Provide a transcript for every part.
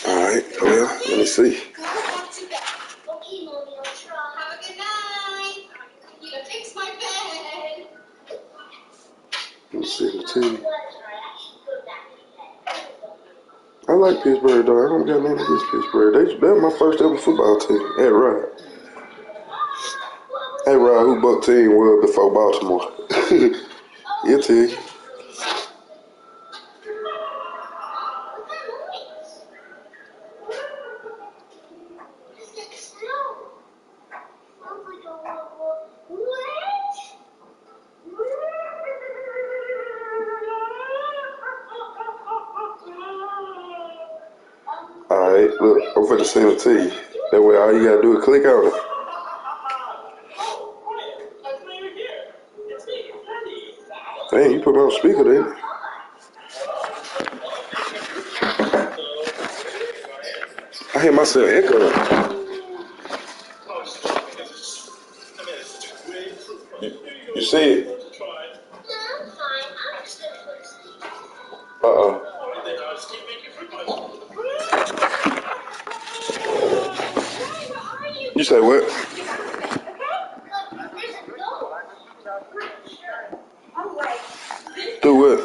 Alright, well, let me see. Okay, Mommy, I'll try. Have a good night. I'm gonna fix my bed. Let me see the team. I like Pittsburgh, though. I don't got nothing against Pittsburgh. They're my first ever football team. Hey, Rod. Hey, Rod, who Buck team was before Baltimore? He'll tell you. Alright, look, I'm finna send it to you. That way all you gotta do is click on it. Dang, you put me on speaker, didn't you? I hear myself echoing. You see it? Uh-oh. You say what? Do what?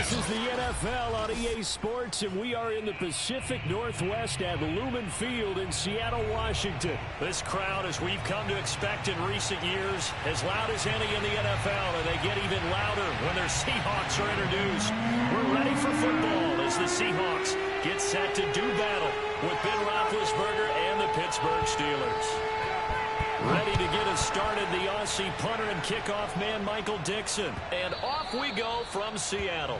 This is the NFL on EA Sports, and we are in the Pacific Northwest at Lumen Field in Seattle, Washington. This crowd, as we've come to expect in recent years, as loud as any in the NFL, and they get even louder when their Seahawks are introduced. We're ready for football as the Seahawks get set to do battle with Ben Roethlisberger and the Pittsburgh Steelers. Ready to get us started, the Aussie punter and kickoff man, Michael Dixon. And off we go from Seattle.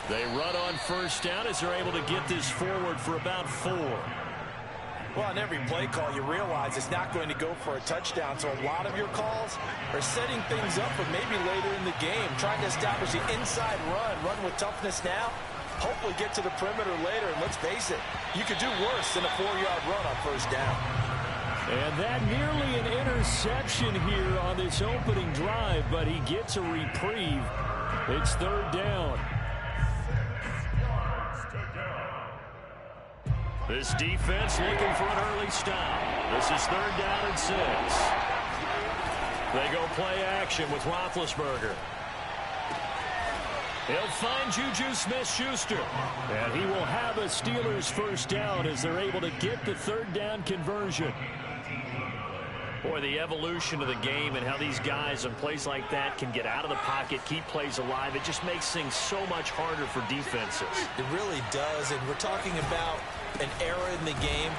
They run on first down as they're able to get this forward for about 4. Well, on every play call, you realize it's not going to go for a touchdown. So a lot of your calls are setting things up for maybe later in the game, trying to establish the inside run with toughness now, hopefully get to the perimeter later. And let's face it, you could do worse than a 4-yard run on first down. And that nearly an interception here on this opening drive, but he gets a reprieve. It's third down. This defense looking for an early stop. This is third down and 6. They go play action with Roethlisberger. He'll find Juju Smith-Schuster. And he will have a Steelers first down as they're able to get the third down conversion. Boy, the evolution of the game and how these guys in plays like that can get out of the pocket, keep plays alive, it just makes things so much harder for defenses. It really does, and we're talking about an era in the game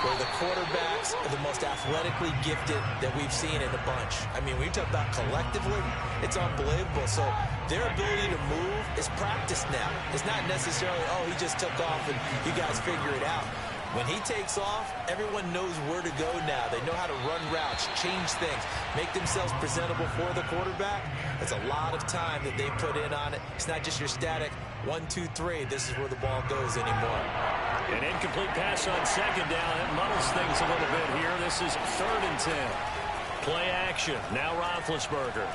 where the quarterbacks are the most athletically gifted that we've seen in a bunch. I mean, when you talk about collectively, it's unbelievable. So their ability to move is practiced now. It's not necessarily, oh, he just took off and you guys figure it out. When he takes off, everyone knows where to go now. They know how to run routes, change things, make themselves presentable for the quarterback. It's a lot of time that they put in on it. It's not just your static 1, 2, 3. This is where the ball goes anymore. An incomplete pass on second down. That muddles things a little bit here. This is third and 10. Play action. Now Roethlisberger.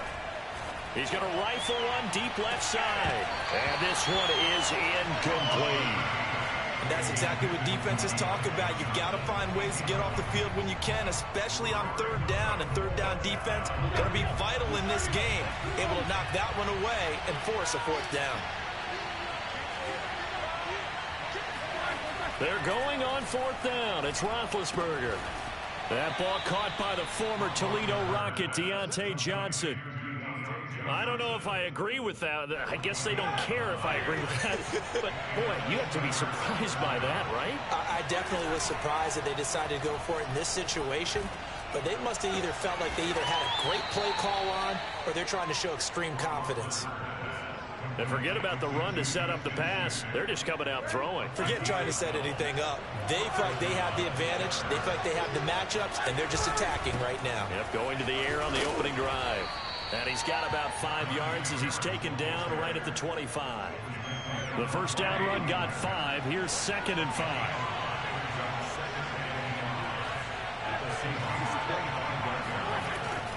He's going to rifle one deep left side. And this one is incomplete. And that's exactly what defenses talk about. You've got to find ways to get off the field when you can, especially on third down. And third down defense going to be vital in this game. Able to knock that one away and force a fourth down. They're going on fourth down. It's Roethlisberger. That ball caught by the former Toledo Rocket, Deontay Johnson. I don't know if I agree with that. I guess they don't care if I agree with that. But, boy, you have to be surprised by that, right? I definitely was surprised that they decided to go for it in this situation. But they must have either felt like they either had a great play call on or they're trying to show extreme confidence. And forget about the run to set up the pass. They're just coming out throwing. Forget trying to set anything up. They feel like they have the advantage. They feel like they have the matchups, and they're just attacking right now. Yep, going to the air on the opening drive. And he's got about 5 yards as he's taken down right at the 25. The first down run got 5. Here's second and 5.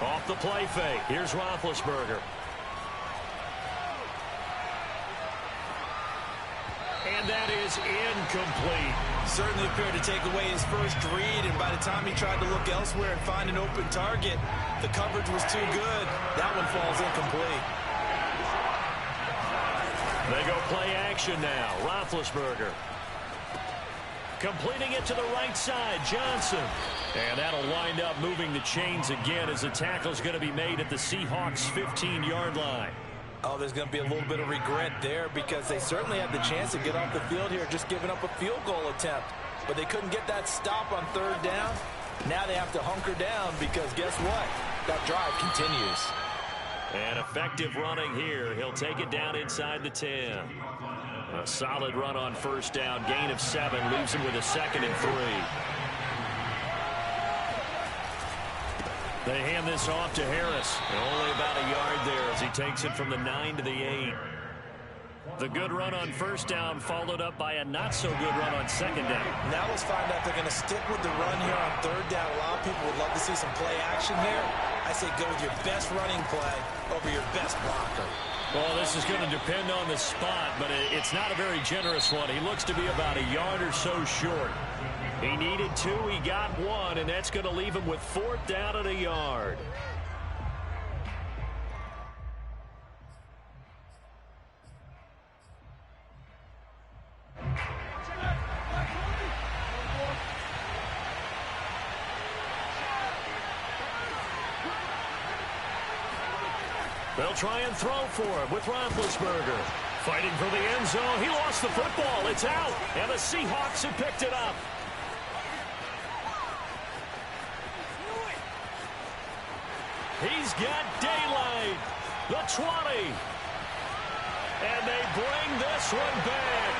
Off the play fake. Here's Roethlisberger. And that is incomplete. Certainly appeared to take away his first read, and by the time he tried to look elsewhere and find an open target, the coverage was too good. That one falls incomplete. They go play action now. Roethlisberger. Completing it to the right side, Johnson. And that'll wind up moving the chains again as the tackle's going to be made at the Seahawks' 15-yard line. Oh, there's going to be a little bit of regret there because they certainly had the chance to get off the field here, just giving up a field goal attempt. But they couldn't get that stop on third down. Now they have to hunker down because guess what? That drive continues. And effective running here. He'll take it down inside the 10. A solid run on first down. Gain of 7 leaves him with a second and 3. They hand this off to Harris. Only about a yard there as he takes it from the 9 to the 8. The good run on first down followed up by a not-so-good run on second down. Now let's find out if they're going to stick with the run here on third down. A lot of people would love to see some play action here. I say go with your best running play over your best blocker. Well, this is going to depend on the spot, but it's not a very generous one. He looks to be about a yard or so short. He needed 2, he got 1, and that's going to leave him with fourth down at a yard. They'll try and throw for him with Roethlisberger. Fighting for the end zone. He lost the football. It's out. And the Seahawks have picked it up. He's got daylight. The 20. And they bring this one back.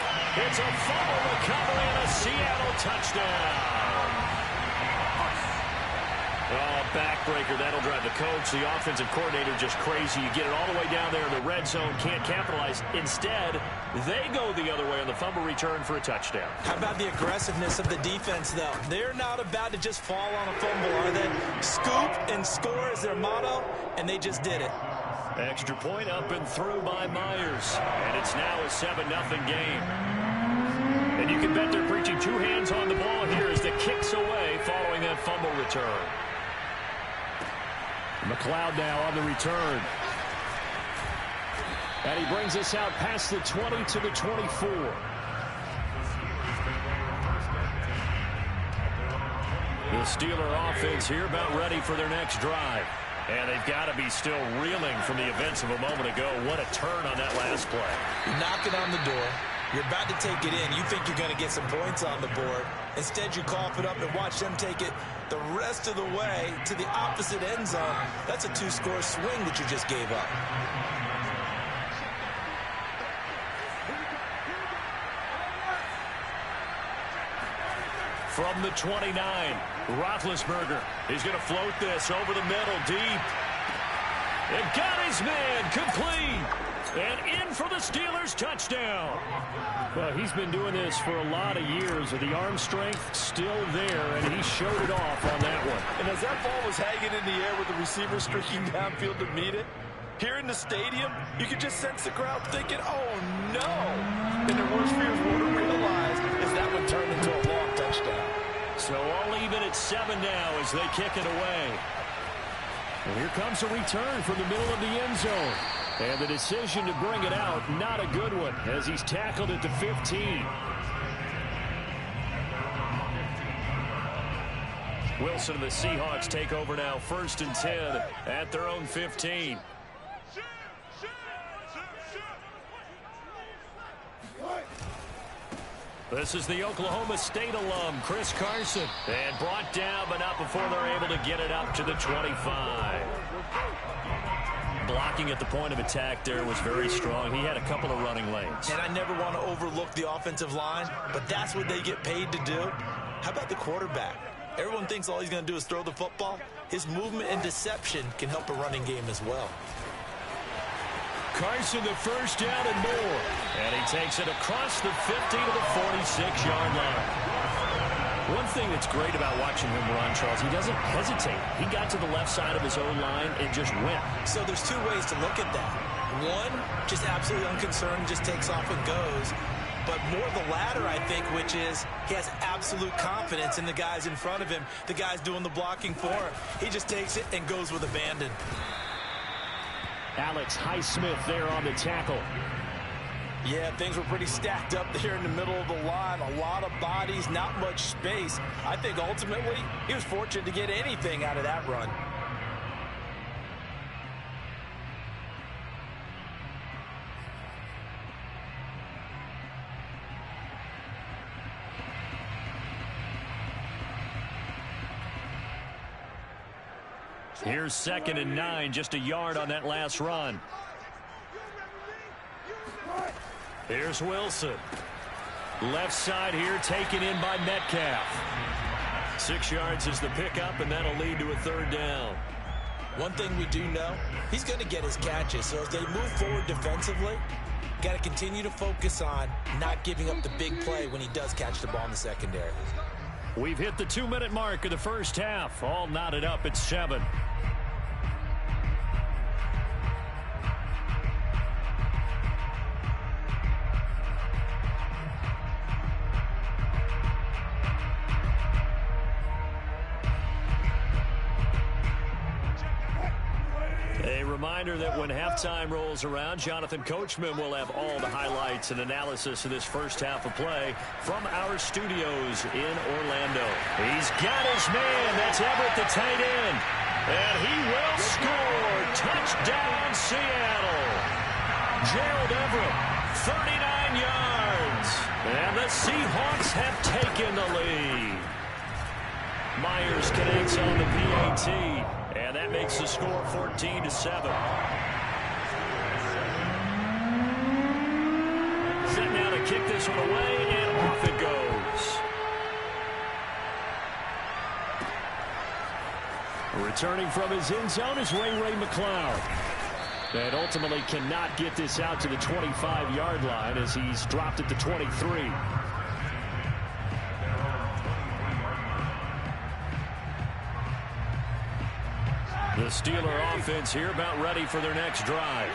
It's a fumble recovery and a Seattle touchdown. Oh, backbreaker. That'll drive the coach, the offensive coordinator, just crazy. You get it all the way down there in the red zone, can't capitalize. Instead, they go the other way on the fumble return for a touchdown. How about the aggressiveness of the defense, though? They're not about to just fall on a fumble, are they? Scoop and score is their motto, and they just did it. Extra point up and through by Myers. And it's now a 7-0 game. And you can bet they're preaching two hands on the ball here as the kick's away following that fumble return. McLeod now on the return. And he brings us out past the 20 to the 24. The Steeler offense here about ready for their next drive. And they've got to be still reeling from the events of a moment ago. What a turn on that last play. You're knocking on the door. You're about to take it in. You think you're going to get some points on the board. Instead, you cough it up and watch them take it the rest of the way to the opposite end zone. That's a two-score swing that you just gave up. From the 29, Roethlisberger. He's going to float this over the middle, deep. And got his man, complete. And in for the Steelers' touchdown. Well, he's been doing this for a lot of years with the arm strength still there, and he showed it off on that one. And as that ball was hanging in the air with the receiver streaking downfield to meet it, here in the stadium, you could just sense the crowd thinking, oh, no. And their worst fears won't realize as that one turned into a long touchdown. So all even at 7 now as they kick it away. And here comes a return from the middle of the end zone. And the decision to bring it out, not a good one, as he's tackled at the 15. Wilson and the Seahawks take over now, 1st and 10 at their own 15. This is the Oklahoma State alum, Chris Carson. And brought down, but not before they're able to get it up to the 25. Blocking at the point of attack there was very strong. He had a couple of running lanes. And I never want to overlook the offensive line, but that's what they get paid to do. How about the quarterback? Everyone thinks all he's going to do is throw the football. His movement and deception can help a running game as well. Carson, the first down and more. And he takes it across the 50 to the 46-yard line. One thing that's great about watching him run, Charles, he doesn't hesitate. He got to the left side of his own line and just went. So there's two ways to look at that. One, just absolutely unconcerned, just takes off and goes. But more the latter, I think, which is he has absolute confidence in the guys in front of him, the guys doing the blocking for him. He just takes it and goes with abandon. Alex Highsmith there on the tackle. Yeah, things were pretty stacked up there in the middle of the line. A lot of bodies, not much space. I think ultimately he was fortunate to get anything out of that run. Here's 2nd and 9, just a yard on that last run. Here's Wilson. Left side here taken in by Metcalf. 6 yards is the pickup, and that'll lead to a 3rd down. One thing we do know, he's going to get his catches. So as they move forward defensively, got to continue to focus on not giving up the big play when he does catch the ball in the secondary. We've hit the 2-minute mark of the first half. All knotted up at 7. A reminder that when halftime rolls around, Jonathan Coachman will have all the highlights and analysis of this first half of play from our studios in Orlando. He's got his man. That's Everett, the tight end. And he will score. Touchdown, Seattle. Gerald Everett 39 yards. And the Seahawks have taken the lead. Myers connects on the PAT. And that makes the score 14-7. Set now to kick this one away, and off it goes. Returning from his end zone is Ray McCloud. And ultimately cannot get this out to the 25-yard line as he's dropped at the 23. The Steeler offense here about ready for their next drive.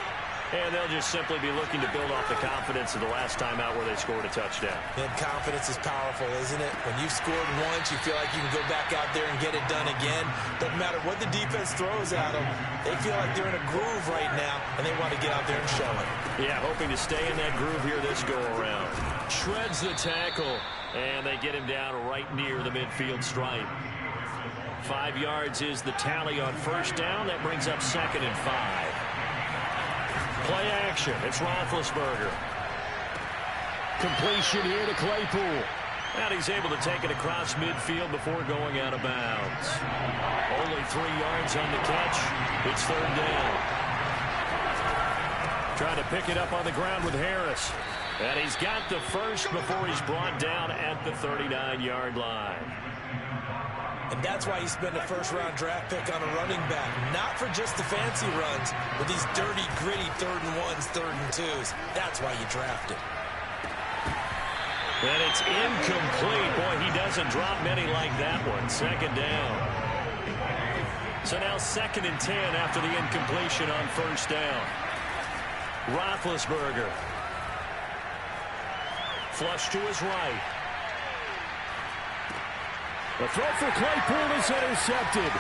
And they'll just simply be looking to build off the confidence of the last time out where they scored a touchdown. And confidence is powerful, isn't it? When you've scored once, you feel like you can go back out there and get it done again. Doesn't matter what the defense throws at them. They feel like they're in a groove right now, and they want to get out there and show it. Yeah, hoping to stay in that groove here this go-around. Shreds the tackle, and they get him down right near the midfield stripe. 5 yards is the tally on first down. That brings up 2nd and 5. Play action. It's Roethlisberger. Completion here to Claypool. And he's able to take it across midfield before going out of bounds. Only 3 yards on the catch. It's 3rd down. Trying to pick it up on the ground with Harris. And he's got the first before he's brought down at the 39-yard line. And that's why you spend a first-round draft pick on a running back. Not for just the fancy runs, but these dirty, gritty 3rd and 1s, 3rd and 2s. That's why you draft him. And it's incomplete. Boy, he doesn't drop many like that one. 2nd down. So now 2nd and 10 after the incompletion on first down. Roethlisberger. Flush to his right. The throw for Claypool is intercepted.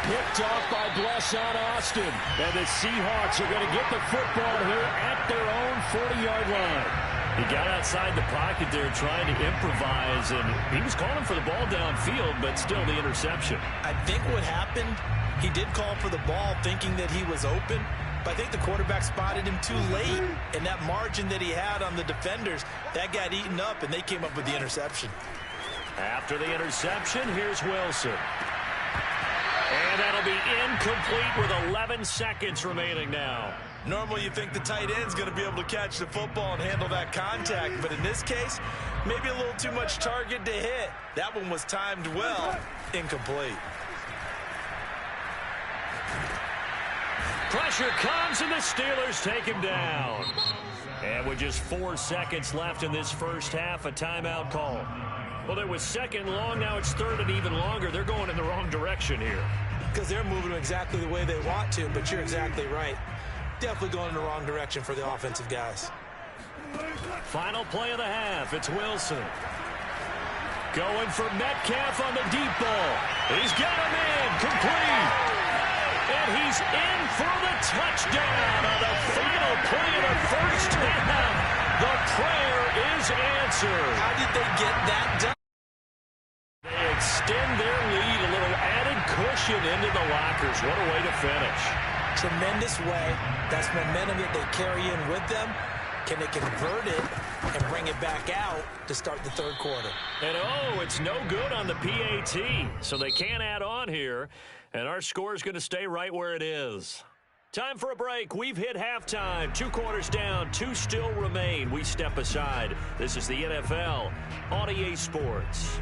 Picked off by Blesson Austin. And the Seahawks are going to get the football here at their own 40-yard line. He got outside the pocket there trying to improvise, and he was calling for the ball downfield, but still the interception. I think what happened, he did call for the ball thinking that he was open, but I think the quarterback spotted him too late, and that margin that he had on the defenders, that got eaten up, and they came up with the interception. After the interception, here's Wilson. And that'll be incomplete with 11 seconds remaining now. Normally you think the tight end's going to be able to catch the football and handle that contact, but in this case, maybe a little too much target to hit. That one was timed well. Incomplete. Pressure comes, and the Steelers take him down. And with just 4 seconds left in this first half, a timeout call. Well, it was 2nd long. Now it's 3rd and even longer. They're going in the wrong direction here. Because they're moving exactly the way they want to, but you're exactly right. Definitely going in the wrong direction for the offensive guys. Final play of the half. It's Wilson. Going for Metcalf on the deep ball. He's got him in. Complete. And he's in for the touchdown on the final play of the first half. The prayer is answered. How did they get that done? They extend their lead, a little added cushion into the lockers. What a way to finish. Tremendous way. That's momentum that they carry in with them. Can they convert it and bring it back out to start the 3rd quarter? And it's no good on the PAT, so they can't add on here, and our score is going to stay right where it is. Time for a break. We've hit halftime. 2 quarters down, 2 still remain. We step aside. This is the NFL on EA Sports.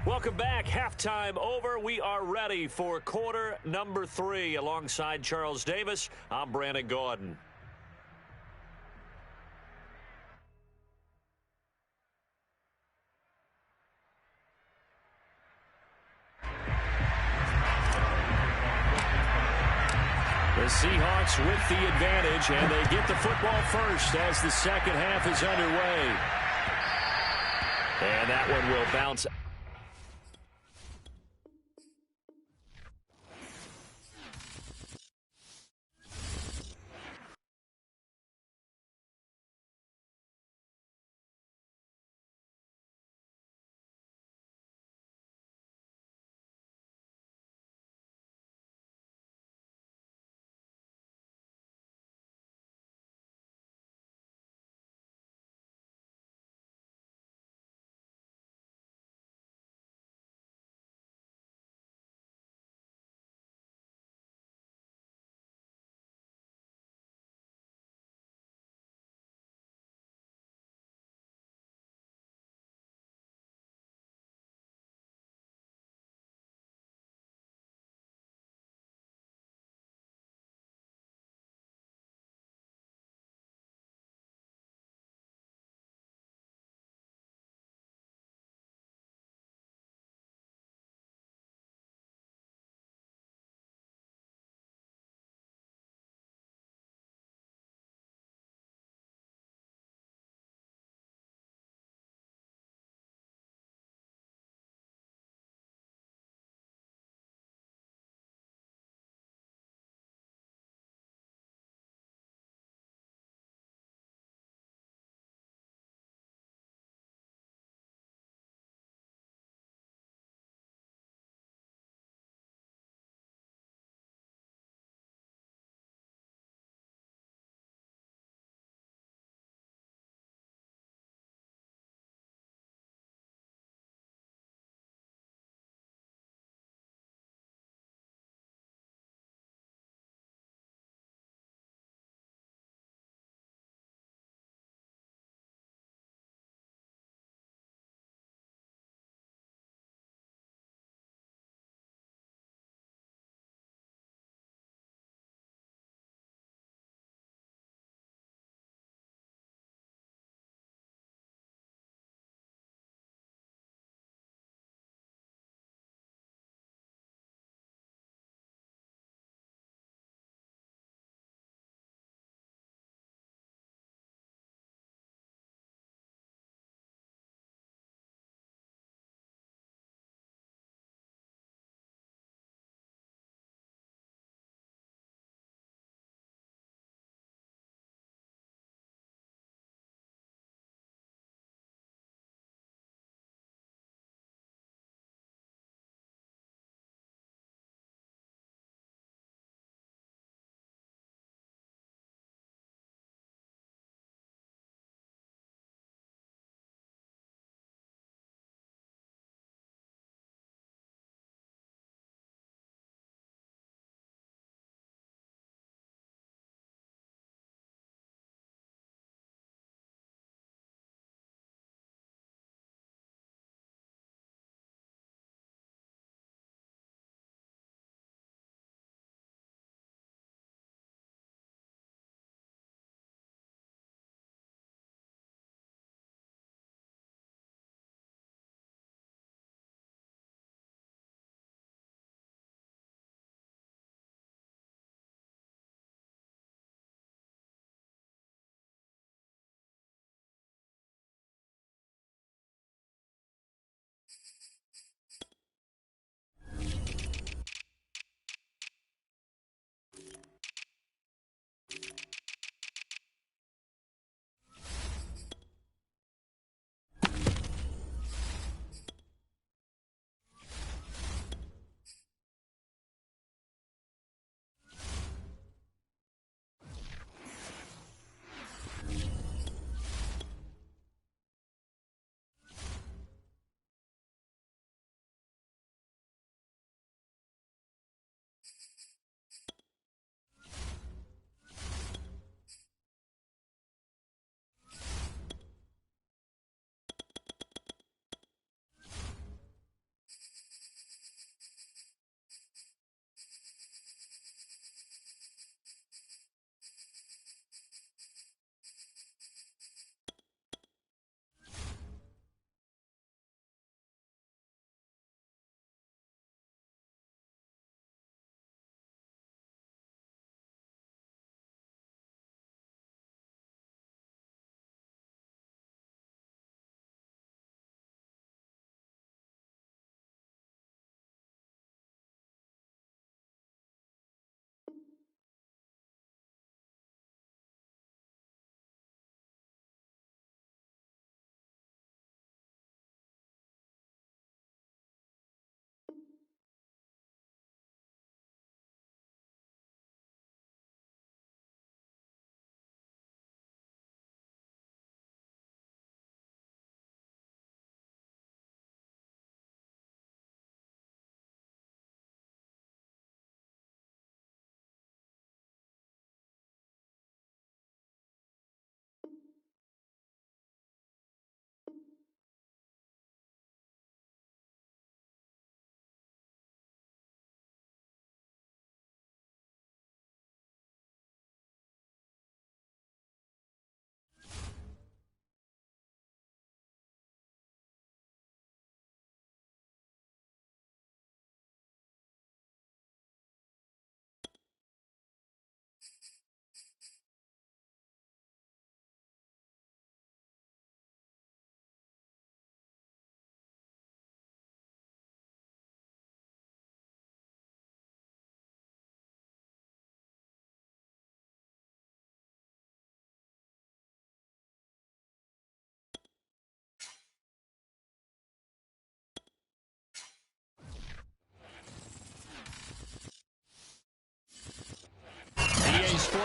Welcome back. Halftime over. We are ready for quarter number 3. Alongside Charles Davis, I'm Brandon Gordon. The Seahawks with the advantage, and they get the football first as the second half is underway. And that one will bounce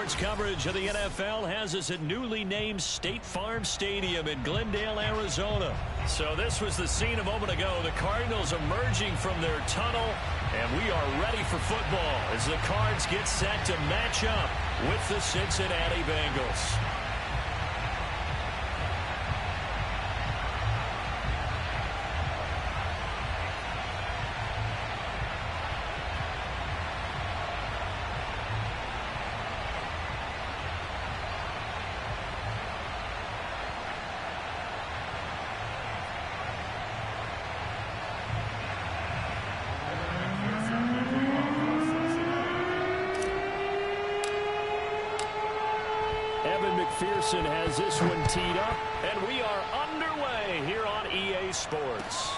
Sports coverage of the NFL has us at newly named State Farm Stadium in Glendale, Arizona. So this was the scene a moment ago. The Cardinals emerging from their tunnel, and we are ready for football as the Cards get set to match up with the Cincinnati Bengals. McPherson has this one teed up, and we are underway here on EA Sports.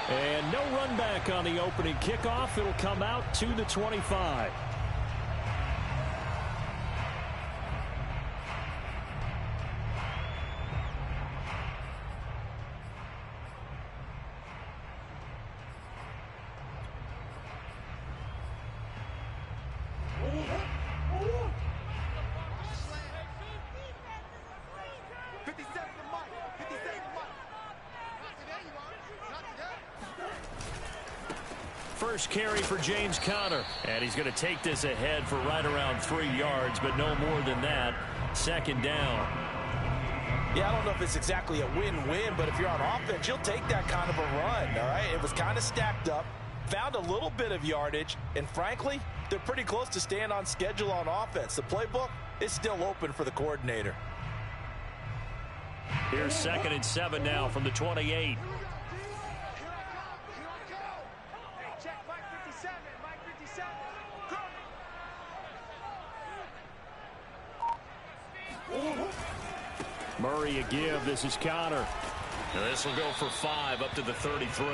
And no run back on the opening kickoff. It'll come out to the 25. First carry for James Conner, and he's going to take this ahead for right around 3 yards, but no more than that. Second down. Yeah, I don't know if it's exactly a win-win, but if you're on offense, you'll take that kind of a run, all right? It was kind of stacked up, found a little bit of yardage, and frankly, they're pretty close to staying on schedule on offense. The playbook is still open for the coordinator. Here's 2nd and 7 now from the 28. Murray a give. This is Conner. And this will go for 5 up to the 33.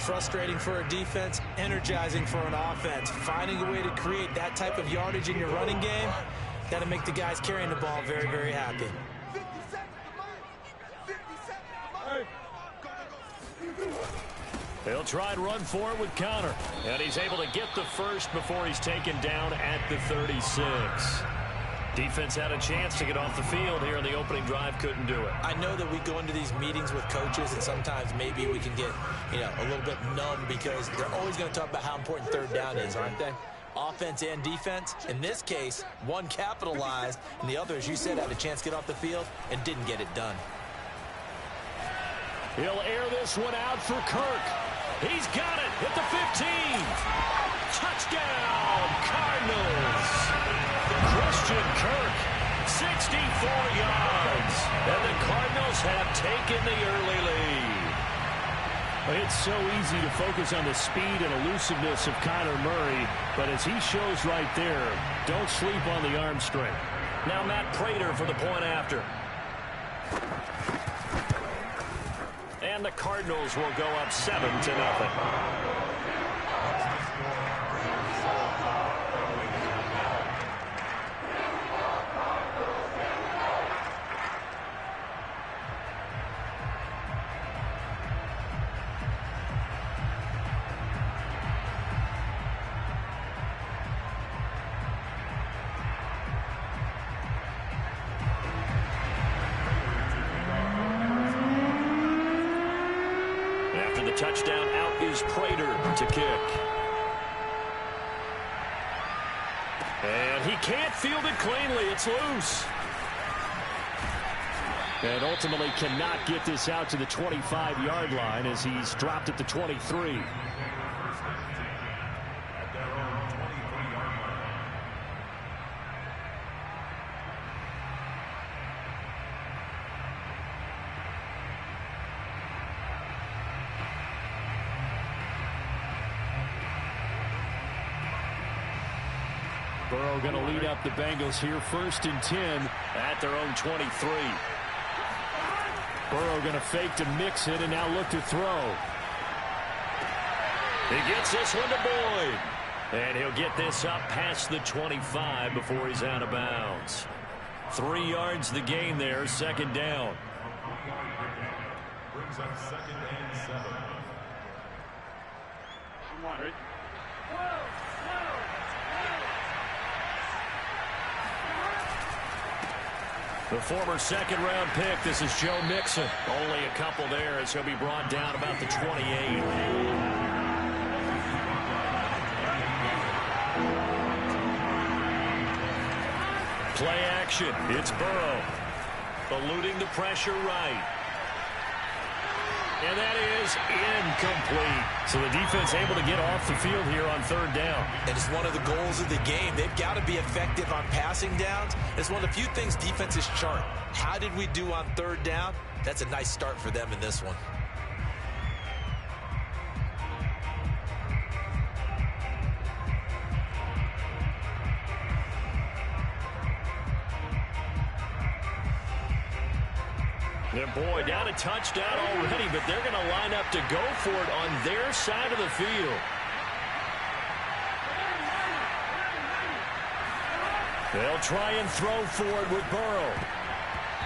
Frustrating for a defense, energizing for an offense. Finding a way to create that type of yardage in your running game, that'll make the guys carrying the ball very, very happy. They'll try and run for it with Conner. And he's able to get the first before he's taken down at the 36. Defense had a chance to get off the field here in the opening drive, couldn't do it. I know that we go into these meetings with coaches, and sometimes maybe we can get, a little bit numb because they're always going to talk about how important third down is, aren't they? Offense and defense. In this case, one capitalized, and the other, as you said, had a chance to get off the field and didn't get it done. He'll air this one out for Kirk. He's got it at the 15. Touchdown, Cardinals. Christian Kirk, 64 yards, and the Cardinals have taken the early lead. It's so easy to focus on the speed and elusiveness of Kyler Murray, but as he shows right there, don't sleep on the arm strength. Now Matt Prater for the point after. And the Cardinals will go up 7-0. Touchdown, out is Prater to kick. And he can't field it cleanly. It's loose. And ultimately cannot get this out to the 25-yard line as he's dropped at the 23. Burrow going to lead up the Bengals here, 1st and 10 at their own 23. Burrow going to fake to mix it and now look to throw. He gets this one to Boyd. And he'll get this up past the 25 before he's out of bounds. 3 yards the gain there, 2nd down. Brings up 2nd and 7. Come on, Rick. The former second-round pick, this is Joe Mixon. Only a couple there as he'll be brought down about the 28. Play action. It's Burrow. Eluding the pressure right. And that is incomplete. So the defense able to get off the field here on third down. And it's one of the goals of the game. They've got to be effective on passing downs. It's one of the few things defenses chart. How did we do on third down? That's a nice start for them in this one. And boy, down a touchdown already, but they're going to line up to go for it on their side of the field. They'll try and throw for it with Burrow.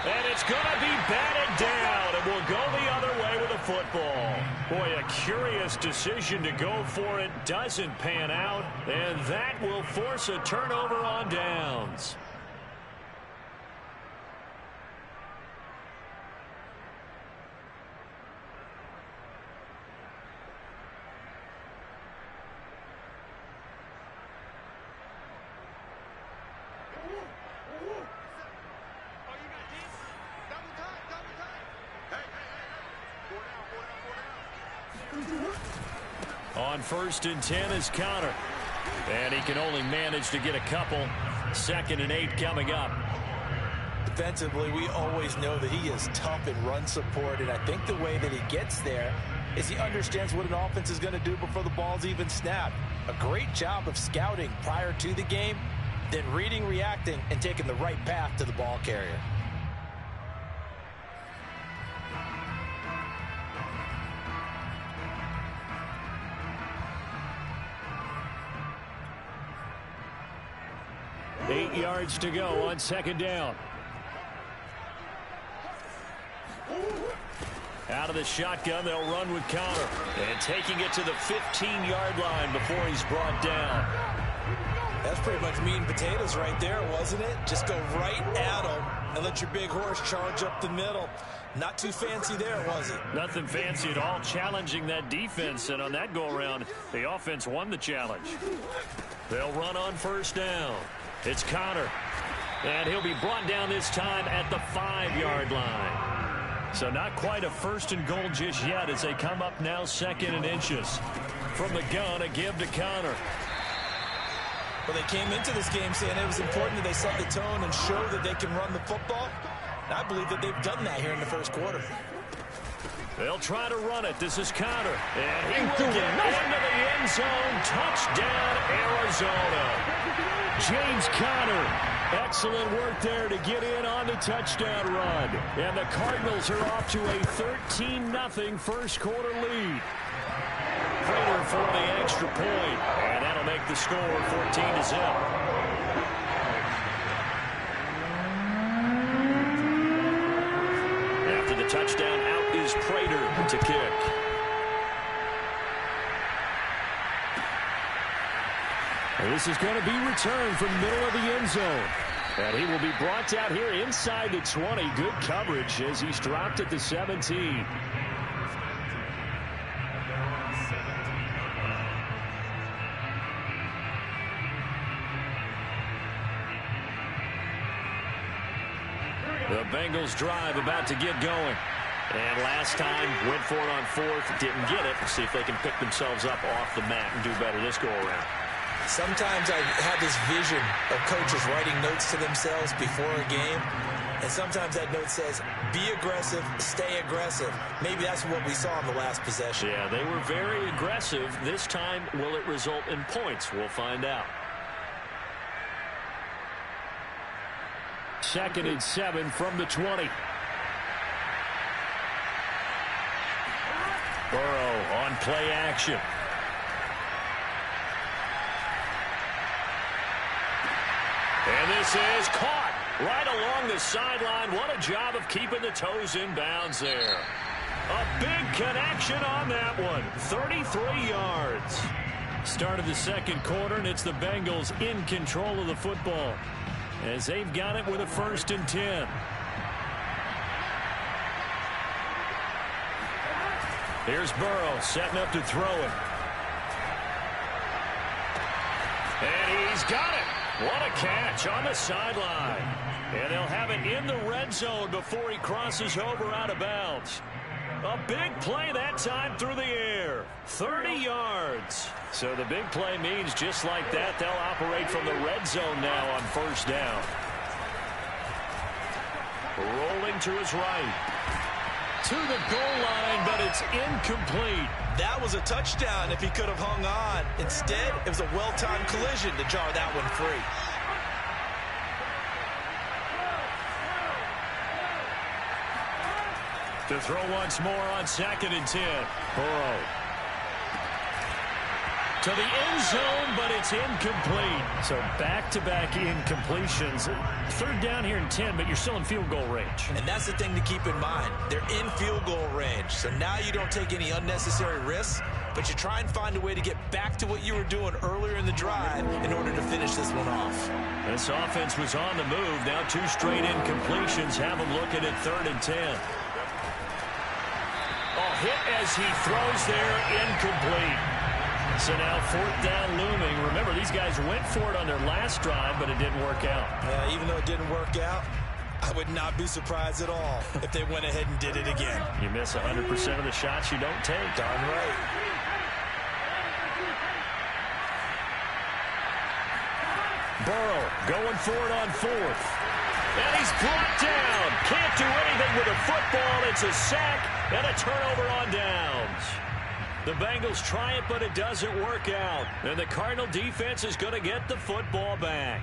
And it's going to be batted down, and will go the other way with the football. Boy, a curious decision to go for it. Doesn't pan out, and that will force a turnover on downs. On 1st and 10 is Connor. And he can only manage to get a couple. 2nd and 8 coming up. Defensively, we always know that he is tough in run support, and I think the way that he gets there is he understands what an offense is going to do before the ball's even snapped. A great job of scouting prior to the game, then reading, reacting, and taking the right path to the ball carrier. Eight yards to go on 2nd down. Out of the shotgun, they'll run with Connor. And taking it to the 15-yard line before he's brought down. That's pretty much meat and potatoes right there, wasn't it? Just go right at him and let your big horse charge up the middle. Not too fancy there, was it? Nothing fancy at all, challenging that defense. And on that go-around, the offense won the challenge. They'll run on 1st down. It's Connor. And he'll be brought down this time at the 5-yard line. So not quite a 1st and goal just yet as they come up now 2nd and inches. From the gun, a give to Connor. Well, they came into this game saying it was important that they set the tone and show that they can run the football. And I believe that they've done that here in the 1st quarter. They'll try to run it. This is Connor. And he will get into the end zone. Touchdown, Arizona. James Conner, excellent work there to get in on the touchdown run. And the Cardinals are off to a 13-0 1st quarter lead. Prater for the extra point. And that'll make the score 14-0. After the touchdown, out is Prater to kick. This is going to be returned from middle of the end zone. And he will be brought down here inside the 20. Good coverage as he's dropped at the 17. The Bengals drive about to get going. And last time, went for it on 4th, didn't get it. See if they can pick themselves up off the mat and do better this go-around. Sometimes I have this vision of coaches writing notes to themselves before a game, and sometimes that note says, be aggressive, stay aggressive. Maybe that's what we saw in the last possession. Yeah, they were very aggressive. This time, will it result in points? We'll find out. 2nd and 7 from the 20. Burrow on play action. And this is caught right along the sideline. What a job of keeping the toes in bounds there. A big connection on that one. 33 yards. Start of the 2nd quarter, and it's the Bengals in control of the football. as they've got it with a 1st and 10. Here's Burrow setting up to throw it. And he's got it. What a catch on the sideline. And they'll have it in the red zone before he crosses over out of bounds. A big play that time through the air. 30 yards. So the big play means just like that, they'll operate from the red zone now on 1st down. Rolling to his right. To the goal line, but it's incomplete. That was a touchdown if he could have hung on. Instead, it was a well-timed collision to jar that one free. To throw once more on 2nd and 10. Burrow. To the end zone, but it's incomplete. So back-to-back incompletions. 3rd down here and 10, but you're still in field goal range. And that's the thing to keep in mind. They're in field goal range. So now you don't take any unnecessary risks, but you try and find a way to get back to what you were doing earlier in the drive in order to finish this one off. This offense was on the move. Now 2 straight incompletions have them looking at 3rd and 10. Oh, hit as he throws there, incomplete. So now 4th down looming. Remember, these guys went for it on their last drive, but it didn't work out. Even though it didn't work out, I would not be surprised at all if they went ahead and did it again. You miss 100% of the shots you don't take. Darn right. Burrow going for it on 4th. And he's brought down. Can't do anything with a football. It's a sack and a turnover on downs. The Bengals try it, but it doesn't work out. And the Cardinal defense is going to get the football back.